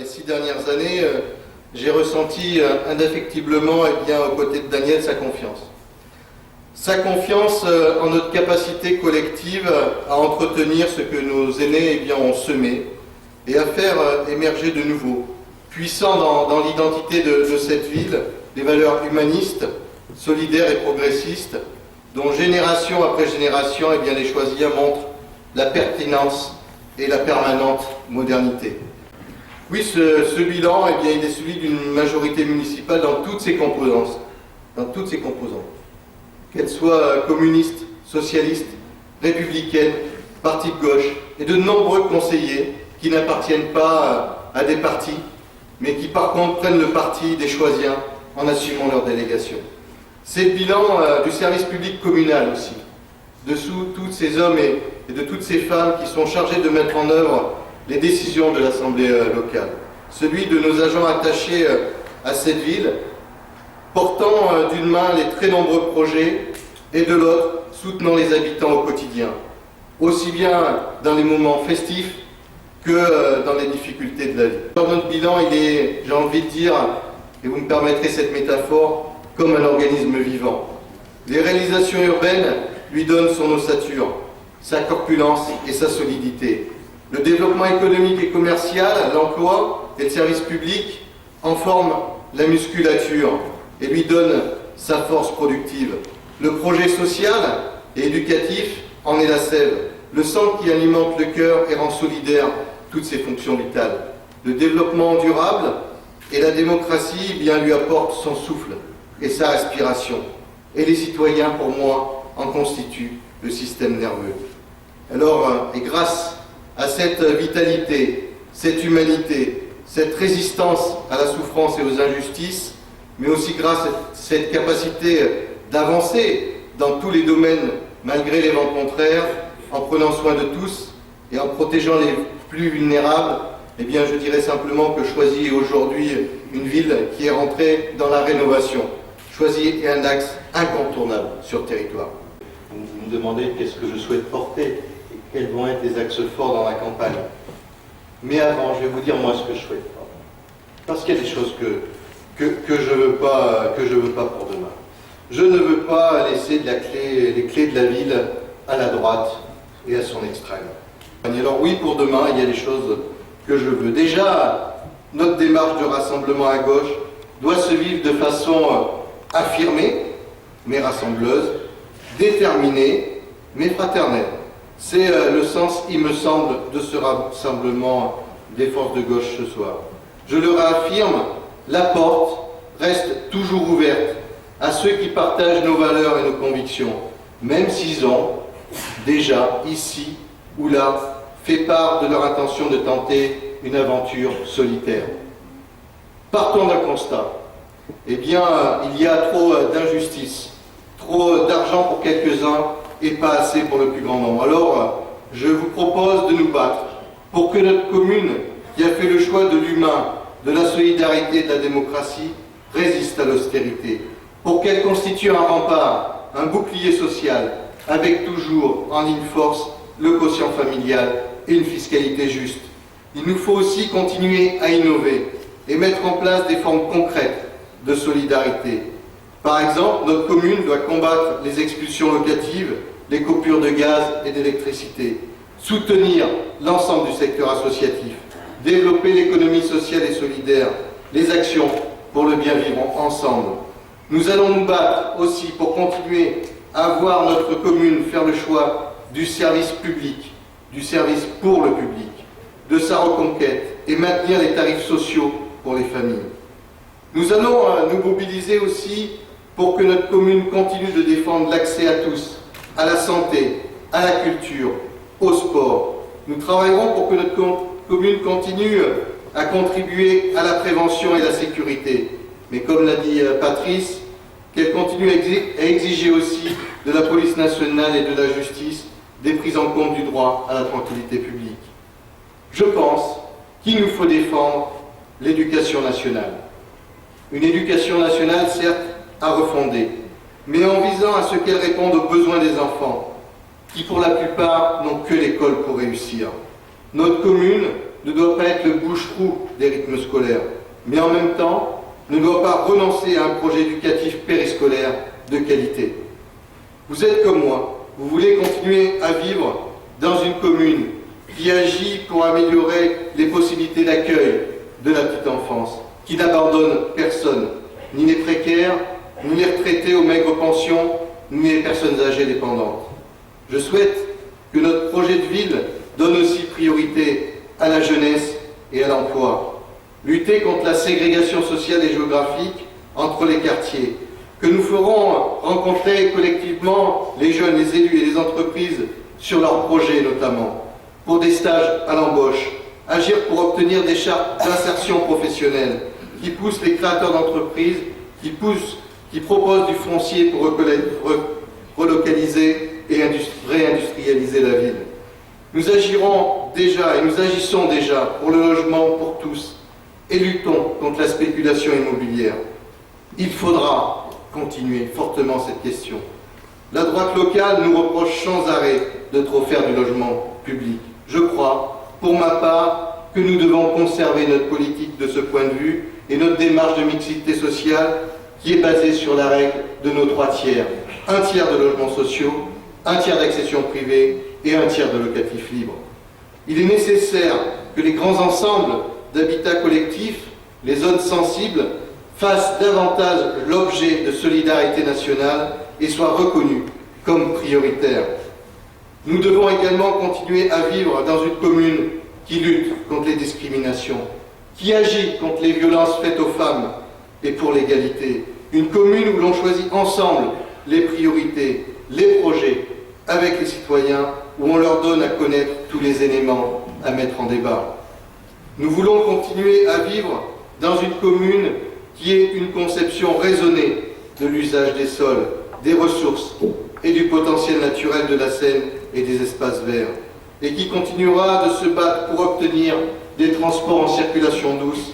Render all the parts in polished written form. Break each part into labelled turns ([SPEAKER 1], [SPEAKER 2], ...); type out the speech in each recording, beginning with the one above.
[SPEAKER 1] les 6 dernières années, j'ai ressenti indéfectiblement, aux côtés de Daniel, sa confiance. Sa confiance en notre capacité collective à entretenir ce que nos aînés ont semé et à faire émerger de nouveau, puissant dans l'identité de cette ville, des valeurs humanistes, solidaires et progressistes, dont génération après génération, les Choisiens montrent la pertinence et la permanente modernité. Oui, ce bilan, il est celui d'une majorité municipale dans toutes ses composantes. Qu'elles soient communistes, socialistes, républicaines, partis de gauche, et de nombreux conseillers qui n'appartiennent pas à des partis, mais qui par contre prennent le parti des Choisiens en assumant leur délégation. C'est le bilan du service public communal aussi, de tous ces hommes et de toutes ces femmes qui sont chargés de mettre en œuvre les décisions de l'Assemblée locale. Celui de nos agents attachés à cette ville, portant d'une main les très nombreux projets et de l'autre soutenant les habitants au quotidien, aussi bien dans les moments festifs que dans les difficultés de la vie. Dans notre bilan, il est, j'ai envie de dire, et vous me permettrez cette métaphore, comme un organisme vivant. Les réalisations urbaines lui donnent son ossature, sa corpulence et sa solidité. Le développement économique et commercial, l'emploi et le service public en forment la musculature et lui donnent sa force productive. Le projet social et éducatif en est la sève, le sang qui alimente le cœur et rend solidaire toutes ses fonctions vitales. Le développement durable et la démocratie lui apportent son souffle et sa respiration. Et les citoyens, pour moi, en constituent le système nerveux. Alors, et grâce à cette vitalité, cette humanité, cette résistance à la souffrance et aux injustices, mais aussi grâce à cette capacité d'avancer dans tous les domaines malgré les vents contraires, en prenant soin de tous et en protégeant les plus vulnérables, je dirais simplement que Choisy est aujourd'hui une ville qui est rentrée dans la rénovation. Choisy est un axe incontournable sur le territoire. Vous me demandez qu'est-ce que je souhaite porter et quels vont être les axes forts dans la campagne. Mais avant, je vais vous dire moi ce que je souhaite pas. Parce qu'il y a des choses que je veux pas pour demain. Je ne veux pas laisser les clés de la ville à la droite et à son extrême. Alors oui, pour demain, il y a des choses que je veux. Déjà, notre démarche de rassemblement à gauche doit se vivre de façon affirmée, mais rassembleuse, déterminée, mais fraternelle. C'est le sens, il me semble, de ce rassemblement des forces de gauche ce soir. Je le réaffirme, la porte reste toujours ouverte à ceux qui partagent nos valeurs et nos convictions, même s'ils ont déjà, ici ou là, fait part de leur intention de tenter une aventure solitaire. Partons d'un constat. Il y a trop d'injustice, trop d'argent pour quelques-uns et pas assez pour le plus grand nombre. Alors, je vous propose de nous battre pour que notre commune, qui a fait le choix de l'humain, de la solidarité et de la démocratie, résiste à l'austérité, pour qu'elle constitue un rempart, un bouclier social, avec toujours en ligne force le quotient familial et une fiscalité juste. Il nous faut aussi continuer à innover et mettre en place des formes concrètes de solidarité. Par exemple, notre commune doit combattre les expulsions locatives, les coupures de gaz et d'électricité, soutenir l'ensemble du secteur associatif, développer l'économie sociale et solidaire, les actions pour le bien vivre ensemble. Nous allons nous battre aussi pour continuer à voir notre commune faire le choix du service public, du service pour le public, de sa reconquête et maintenir les tarifs sociaux pour les familles. Nous allons nous mobiliser aussi pour que notre commune continue de défendre l'accès à tous, à la santé, à la culture, au sport. Nous travaillerons pour que notre commune continue à contribuer à la prévention et la sécurité. Mais comme l'a dit Patrice, qu'elle continue à exiger aussi de la police nationale et de la justice des prises en compte du droit à la tranquillité publique. Je pense qu'il nous faut défendre l'éducation nationale. Une éducation nationale, certes, à refonder, mais en visant à ce qu'elle réponde aux besoins des enfants, qui pour la plupart n'ont que l'école pour réussir. Notre commune ne doit pas être le bouche-trou des rythmes scolaires, mais en même temps ne doit pas renoncer à un projet éducatif périscolaire de qualité. Vous êtes comme moi, vous voulez continuer à vivre dans une commune qui agit pour améliorer les possibilités d'accueil de la petite enfance, qui n'abandonne personne, ni les précaires, ni les retraités aux maigres pensions, ni les personnes âgées dépendantes. Je souhaite que notre projet de ville donne aussi priorité à la jeunesse et à l'emploi. Lutter contre la ségrégation sociale et géographique entre les quartiers, que nous ferons rencontrer collectivement les jeunes, les élus et les entreprises sur leurs projets notamment, pour des stages à l'embauche, agir pour obtenir des chartes d'insertion professionnelle qui poussent les créateurs d'entreprises, qui proposent du foncier pour relocaliser et réindustrialiser la ville. Nous agirons déjà et nous agissons déjà pour le logement pour tous et luttons contre la spéculation immobilière. Il faudra continuer fortement cette question. La droite locale nous reproche sans arrêt de trop faire du logement public. Je crois, pour ma part, que nous devons conserver notre politique de ce point de vue et notre démarche de mixité sociale qui est basée sur la règle de nos 3 tiers. 1 tiers de logements sociaux, 1 tiers d'accession privée et 1 tiers de locatifs libres. Il est nécessaire que les grands ensembles d'habitat collectif, les zones sensibles, fassent davantage l'objet de solidarité nationale et soient reconnus comme prioritaires. Nous devons également continuer à vivre dans une commune qui lutte contre les discriminations, qui agit contre les violences faites aux femmes et pour l'égalité. Une commune où l'on choisit ensemble les priorités, les projets, avec les citoyens, où on leur donne à connaître tous les éléments à mettre en débat. Nous voulons continuer à vivre dans une commune qui ait une conception raisonnée de l'usage des sols, des ressources et du potentiel naturel de la Seine et des espaces verts, et qui continuera de se battre pour obtenir des transports en circulation douce,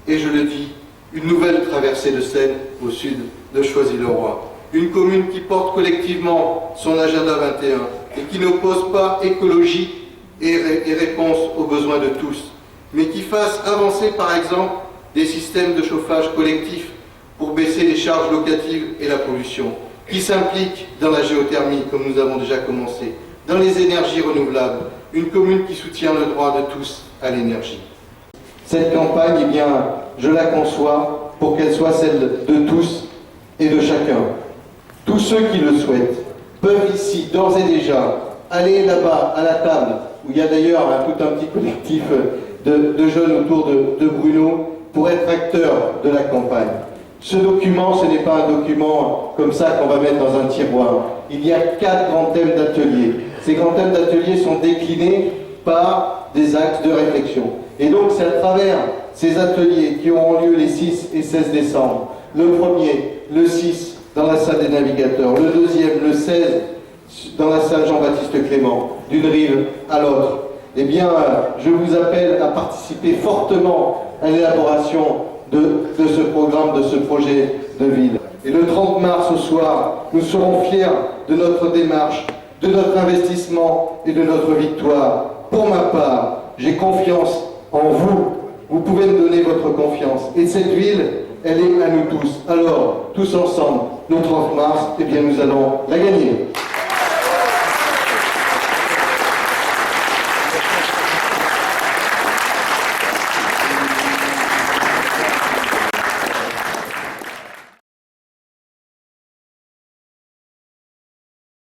[SPEAKER 1] et je le dis, une nouvelle traversée de Seine au sud de Choisy-le-Roi. Une commune qui porte collectivement son agenda 21 et qui n'oppose pas écologie et réponse aux besoins de tous, mais qui fasse avancer par exemple des systèmes de chauffage collectif pour baisser les charges locatives et la pollution, qui s'implique dans la géothermie comme nous avons déjà commencé, dans les énergies renouvelables, une commune qui soutient le droit de tous à l'énergie. Cette campagne, eh bien, je la conçois pour qu'elle soit celle de tous et de chacun. Tous ceux qui le souhaitent peuvent ici, d'ores et déjà, aller là-bas, à la table, où il y a d'ailleurs tout un petit collectif de jeunes autour de Bruno, pour être acteurs de la campagne. Ce document, ce n'est pas un document comme ça qu'on va mettre dans un tiroir. Il y a 4 grands thèmes d'ateliers. Ces grands thèmes d'ateliers sont déclinés par des axes de réflexion. Et donc, c'est à travers ces ateliers qui auront lieu les 6 et 16 décembre. Le premier, le 6, dans la salle des navigateurs. Le deuxième, le 16, dans la salle Jean-Baptiste Clément, d'une rive à l'autre. Eh bien, je vous appelle à participer fortement à l'élaboration de ce programme, de ce projet de ville. Et le 30 mars au soir, nous serons fiers de notre démarche, de notre investissement et de notre victoire. Pour ma part, j'ai confiance en vous. Vous pouvez me donner votre confiance. Et cette ville, elle est à nous tous. Alors, tous ensemble, le 30 mars, eh bien, nous allons la gagner.